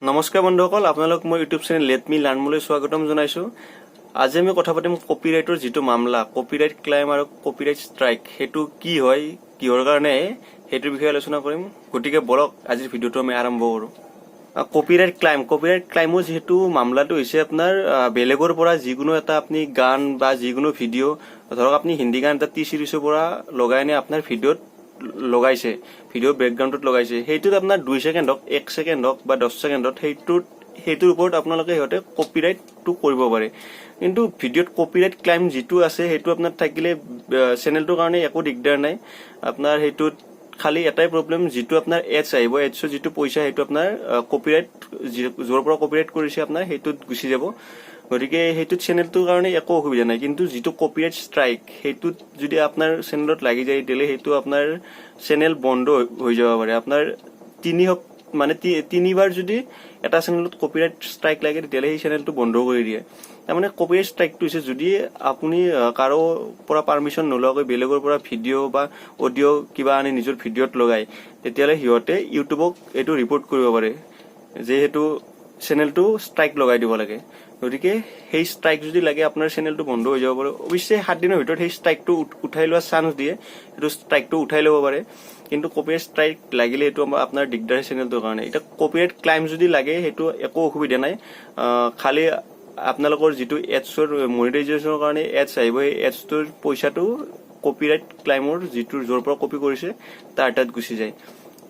নমস্কাৰ বন্ধুসকল, আপোনালোক মোৰ YouTube channel let me learn মোলৈ স্বাগতম জনাইছো। আজি আমি কথা পাতিম কপিৰাইটৰ যিটো মামলা, কপিৰাইট ক্লেইম আৰু কপিৰাইট ষ্ট্ৰাইক, সেইটো কি হয়, কিহৰ কাৰণে, সেইটোৰ বিষয়ে আলোচনা কৰিম। গতিকে বলক আজিৰ ভিডিঅ'টো আমি আৰম্ভ কৰোঁ। কপিৰাইট ক্লাইমৰ যিহেতু মামলাটো হৈছে আপোনাৰ বেলেগৰ পৰা যিকোনো এটা আপুনি গান বা যিকোনো ভিডিঅ', ধৰক আপুনি হিন্দী গান এটা টি চিৰিজৰ পৰা লগাই আনি আপোনাৰ ভিডিঅ'ত লগাইছে, ভিডিঅ' বেকগ্ৰাউণ্ডত লগাইছে, সেইটোত আপোনাৰ 2 ছেকেণ্ড হওক, 1 ছেকেণ্ড হওক বা 10 ছেকেণ্ডত সেইটোৰ ওপৰত আপোনালোকে সিহঁতে কপিৰাইটটো কৰিব পাৰে। কিন্তু ভিডিঅ'ত কপিৰাইট ক্লেইম যিটো আছে সেইটো আপোনাৰ থাকিলে চেনেলটোৰ কাৰণে একো দিগদাৰ নাই। আপোনাৰ সেইটোত খালি এটাই প্ৰব্লেম, যিটো আপোনাৰ এডছ আহিব, এডছৰ যিটো পইচা সেইটো আপোনাৰ কপিৰাইট য'ৰ পৰা কপিৰাইট কৰিছে আপোনাৰ সেইটোত গুচি যাব। গতিকে সেইটোত চেনেলটোৰ কাৰণে একো অসুবিধা নাই। কিন্তু যিটো কপিৰাইট ষ্ট্ৰাইক, সেইটোত যদি আপোনাৰ চেনেলত লাগি যায় তেতিয়াহ'লে সেইটো আপোনাৰ চেনেল বন্ধ হৈ যাব পাৰে। আপোনাৰ তিনিবাৰ যদি এটা চেনেলত কপিৰাইট ষ্ট্ৰাইক লাগে তেতিয়াহ'লে সেই চেনেলটো বন্ধ কৰি দিয়ে। তাৰমানে কপিৰাইট ষ্ট্ৰাইকটো হৈছে যদি আপুনি কাৰো পৰা পাৰ্মিশ্যন নোলোৱাকৈ বেলেগৰ পৰা ভিডিঅ' বা অডিঅ' কিবা আনি নিজৰ ভিডিঅ'ত লগায়, তেতিয়াহ'লে সিহঁতে ইউটিউবক এইটো ৰিপৰ্ট কৰিব পাৰে যে সেইটো চেনেলটো ষ্ট্ৰাইক লগাই দিব লাগে। গতিকে সেই ষ্ট্ৰাইক যদি লাগে আপোনাৰ চেনেলটো বন্ধ হৈ যাব পাৰে। অৱশ্যে 7 দিনৰ ভিতৰত সেই ষ্ট্ৰাইকটো উঠাই লোৱাৰ চান্স দিয়ে, সেইটো ষ্ট্ৰাইকটো উঠাই ল'ব পাৰে। কিন্তু কপিৰাইট ষ্ট্ৰাইক লাগিলে সেইটো আপোনাৰ দিগদাৰ চেনেলটোৰ কাৰণে। এতিয়া কপিৰাইট ক্লেইম যদি লাগে সেইটো একো অসুবিধা নাই। খালি আপোনালোকৰ যিটো এডছৰ মনিটাইজেশ্যনৰ কাৰণে এডছ আহিব, সেই এডছটোৰ পইচাটো কপিৰাইট ক্লেইমৰ যিটো য'ৰ পৰা কপি কৰিছে তাৰ তাত গুচি যায়।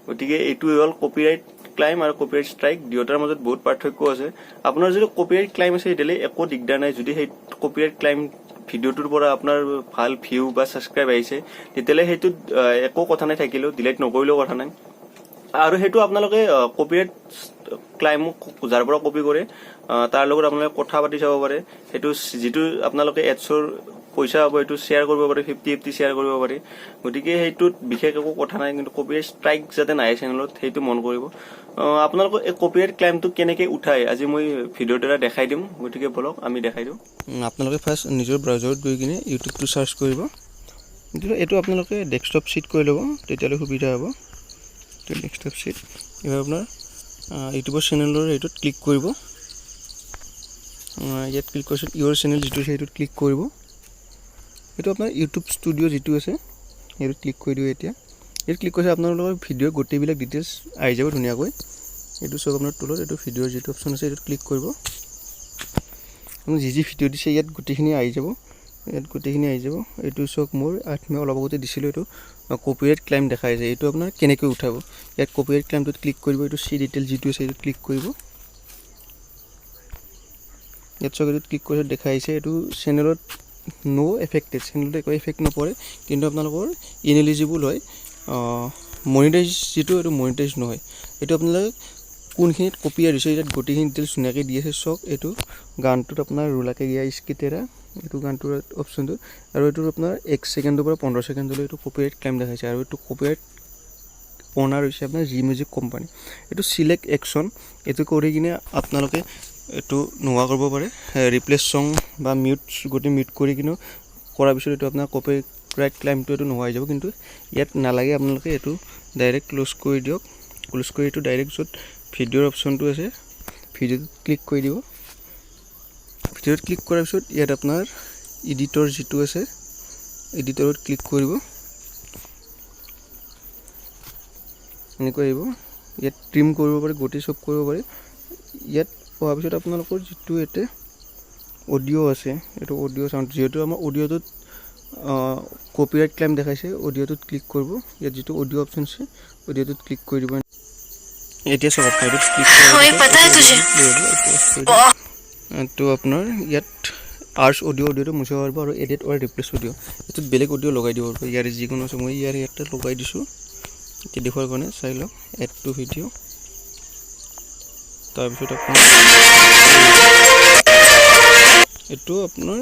গতিকে এইটোৱে হ'ল কপিৰাইট ক্লেইম আৰু কপিৰাইট ষ্ট্ৰাইক, দুয়োটাৰ মাজত বহুত পাৰ্থক্য আছে। আপোনাৰ যদি কপিৰাইট ক্লেইম আছে তেতিয়াহ'লে একো দিগদাৰ নাই। যদি সেই কপিৰাইট ক্লেইম ভিডিঅ'টোৰ পৰা আপোনাৰ ভাল ভিউ বা ছাবস্ক্ৰাইব আহিছে তেতিয়াহ'লে সেইটোত একো কথা নাই, থাকিলেও ডিলিট নকৰিলেও কথা নাই। আৰু সেইটো আপোনালোকে কপিৰাইট ক্লেইমক যাৰ পৰা কপি কৰে তাৰ লগত আপোনালোকে কথা পাতি চাব পাৰে। সেইটো যিটো আপোনালোকে এডছৰ পইচা হ'ব সেইটো শ্বেয়াৰ কৰিব পাৰে, 50-50 শ্বেয়াৰ কৰিব পাৰে। গতিকে সেইটোত বিশেষ একো কথা নাই। কিন্তু কপিৰাইট ষ্ট্ৰাইক যাতে নাহে চেনেলত সেইটো মন কৰিব। আপোনালোকক এই কপিৰাইট ক্লেইমটো কেনেকৈ উঠায় আজি মই ভিডিঅ'ৰ দ্বাৰা দেখাই দিম। গতিকে বলক আমি দেখাই দিওঁ। আপোনালোকে ফাৰ্ষ্ট নিজৰ ব্ৰাউজাৰত গৈ কিনে ইউটিউবটো চাৰ্চ কৰিব। কিন্তু এইটো আপোনালোকে ডেস্কটপ চিট কৰি ল'ব, তেতিয়ালৈ সুবিধা হ'ব। ডেস্কটপ চিট এইবাৰ আপোনাৰ ইউটিউবৰ চেনেলৰ এইটোত ক্লিক কৰিব। ইয়াত ক্লিক কৰাৰ পিছত ইউৰ চেনেল যিটো আছে সেইটোত ক্লিক কৰিব। এইটো আপোনাৰ ইউটিউব ষ্টুডিঅ' যিটো আছে সেইটোত ক্লিক কৰি দিব। এতিয়া ইয়াত ক্লিক কৰিছে আপোনালোকৰ ভিডিঅ'ৰ গোটেইবিলাক ডিটেইলছ আহি যাব ধুনীয়াকৈ। এইটো চব আপোনাৰ তলত এইটো ভিডিঅ'ৰ যিটো অপশ্যন আছে এইটোত ক্লিক কৰিব। আপুনি যি ভিডিঅ' দিছে ইয়াত গোটেইখিনি আহি যাব। এইটো চাওক, মোৰ মই অলপ আগতে দিছিলোঁ, এইটো কপিৰাইট ক্লেইম দেখাইছে। এইটো আপোনাৰ কেনেকৈ উঠাব, ইয়াত কপিৰাইট ক্লেইমটোত ক্লিক কৰিব। এইটো চি ডিটেইল যিটো আছে এইটোত ক্লিক কৰিব। ইয়াত চাওক, এইটোত ক্লিক কৰি দেখাই আহিছে এইটো চেনেলত নো এফেক্টেড, চেনেলত একো এফেক্ট নপৰে, কিন্তু আপোনালোকৰ ইনএলিজিবল হয়। মনিটাইজ যিটো এইটো মনিটাইজ নহয়। এইটো আপোনালোকে কোনখিনিত কপিৰাইট দিছে ইয়াত গোটেইখিনি ডিটেইলছ ধুনীয়াকৈ দি আছে। চাওক, এইটো গানটোত আপোনাৰ ৰুলাকে গিয়া ইস্কিতেৰা, এইটো গানটোৰ অপশ্যনটো, আৰু এইটো আপোনাৰ 1 ছেকেণ্ডৰ পৰা 15 ছেকেণ্ডলৈ এইটো কপিৰাইট ক্লেইম দেখাইছে। আৰু এইটো কপিৰাইট অনাৰ হৈছে আপোনাৰ জি মিউজিক কোম্পানী। এইটো চিলেক্ট একশ্যন, এইটো কৰি কিনে আপোনালোকে এইটো নোহোৱা কৰিব পাৰে। ৰিপ্লেচ ছং বা গোটেই মিউট কৰি কিনেও কৰাৰ পিছত এইটো আপোনাৰ কপিৰাইট ক্লেইমটো এইটো নোহোৱা হৈ যাব। কিন্তু ইয়াত নালাগে, আপোনালোকে এইটো ডাইৰেক্ট ক্ল'জ কৰি দিয়ক। ক্ল'জ কৰি এইটো ডাইৰেক্ট য'ত ভিডিঅ'ৰ অপশ্যনটো আছে ভিডিঅ'ত ক্লিক কৰি দিব। ভিডিঅ'ত ক্লিক কৰাৰ পিছত ইয়াত আপোনাৰ এডিটৰ যিটো আছে এডিটৰত ক্লিক কৰিব। এনেকৈ আহিব। ইয়াত ট্ৰিম কৰিব পাৰে, গোটেই চব কৰিব পাৰে। ইয়াত হোৱাৰ পিছত আপোনালোকৰ যিটো ইয়াতে অডিঅ' আছে, এইটো অডিঅ' চাউণ্ড, যিহেতু আমাৰ অডিঅ'টোত কপিৰাইট ক্লেইম দেখাইছে, অডিঅ'টোত ক্লিক কৰিব। ইয়াত যিটো অডিঅ' অপশ্যন আছে অডিঅ'টোত ক্লিক কৰি দিব। এতিয়া চাওক, এইটোত ক্লিক তো আপোনাৰ ইয়াত আৰ্চ অডিঅ'টো মুচিব পাৰিব আৰু এডিট অৰ ৰিপ্লেচ অডিঅ', এইটোত বেলেগ অডিঅ' লগাই দিব পাৰিব। ইয়াৰে যিকোনো আছে, মই ইয়াতে লগাই দিছোঁ এতিয়া দেখুৱাৰ কাৰণে। চাই লওক, এড টু ভিডিঅ'। তাৰপিছত আপোনাৰ এইটো আপোনাৰ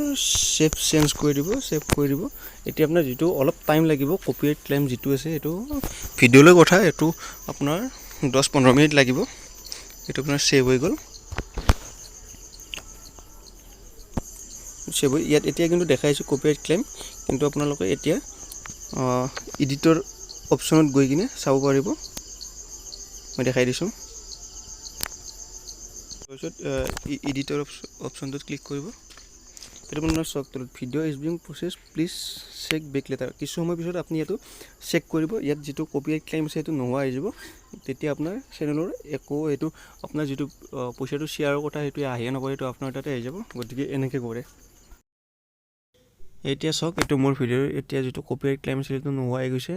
ছেভ চেঞ্জ কৰি দিব, ছেভ কৰি দিব। এতিয়া আপোনাৰ যিটো অলপ টাইম লাগিব, কপিৰাইট ক্লেইম যিটো আছে এইটো ভিডিঅ'লৈ কথা, এইটো আপোনাৰ 10-15 মিনিট লাগিব। এইটো আপোনাৰ ছেভ হৈ গ'ল। ইয়াত এতিয়া কিন্তু দেখাইছোঁ কপিৰাইট ক্লেইম, কিন্তু আপোনালোকে এতিয়া এডিটৰ অপশ্যনত গৈ কিনে চাব পাৰিব। মই দেখাই দিছোঁ। তাৰপিছত এডিটৰ অপশ্যনটোত ক্লিক কৰিব। এইটো আপোনাৰ চাওক তলত video' is being processed please check back later. কিছু সময় পিছত আপুনি এইটো চেক কৰিব, ইয়াত যিটো কপিৰাইট ক্লেইম আছে সেইটো নোহোৱা হৈ যাব। তেতিয়া আপোনাৰ চেনেলৰ একো এইটো আপোনাৰ যিটো পইচাটো শ্বেয়াৰৰ কথা সেইটো আহে নপৰে, সেইটো আপোনাৰ তাতে আহি যাব। গতিকে এনেকৈ কৰে। এতিয়া চাওক এইটো মোৰ ভিডিঅ'ৰ এতিয়া যিটো কপিৰাইট ক্লেইম আছিল সেইটো নোহোৱা হৈ গৈছে,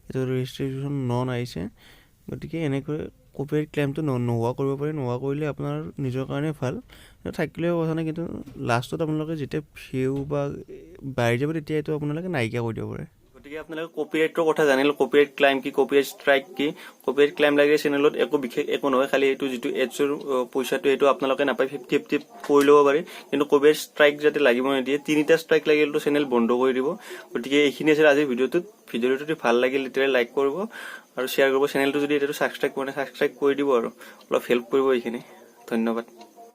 এইটো ৰেজিষ্ট্ৰেশ্যন নন আহিছে। গতিকে এনেকৈ কপিৰাইট ক্লেইমটো নোহোৱা কৰিব পাৰি। নোহোৱা কৰিলে আপোনাৰ নিজৰ কাৰণে ভাল, থাকিলেও কথা নাই। কিন্তু লাষ্টত আপোনালোকে যেতিয়া ভিউ বা বাঢ়ি যাব তেতিয়া এইটো আপোনালোকে নাইকিয়া কৰি দিব পাৰে। গতিকে আপোনালোকে কপিৰাইটৰ কথা জানিলে, কপিৰাইট ক্লেইম কি, কপিৰাইট ষ্ট্ৰাইক কি। কপিৰাইট ক্লেইম লাগিলে চেনেলত একো বিশেষ একো নহয়, খালি এইটো যিটো এডছৰ পইচাটো সেইটো আপোনালোকে নাপায়, 50-50 কৰি ল'ব পাৰি। কিন্তু কপিৰাইট ষ্ট্ৰাইক যাতে লাগিব নিদিয়ে, 3টা ষ্ট্ৰাইক লাগিলেতো চেনেল বন্ধ কৰি দিব। গতিকে এইখিনি আছিল আজিৰ ভিডিঅ'টোত। ভিডিঅ'টো যদি ভাল লাগিল তেতিয়াহ'লে লাইক কৰিব আৰু শ্বেয়াৰ কৰিব। চেনেলটো যদি এতিয়াতো ছাবস্ক্ৰাইব কৰা নাই ছাবস্ক্ৰাইব কৰি দিব আৰু অলপ হেল্প কৰিব এইখিনি। ধন্যবাদ।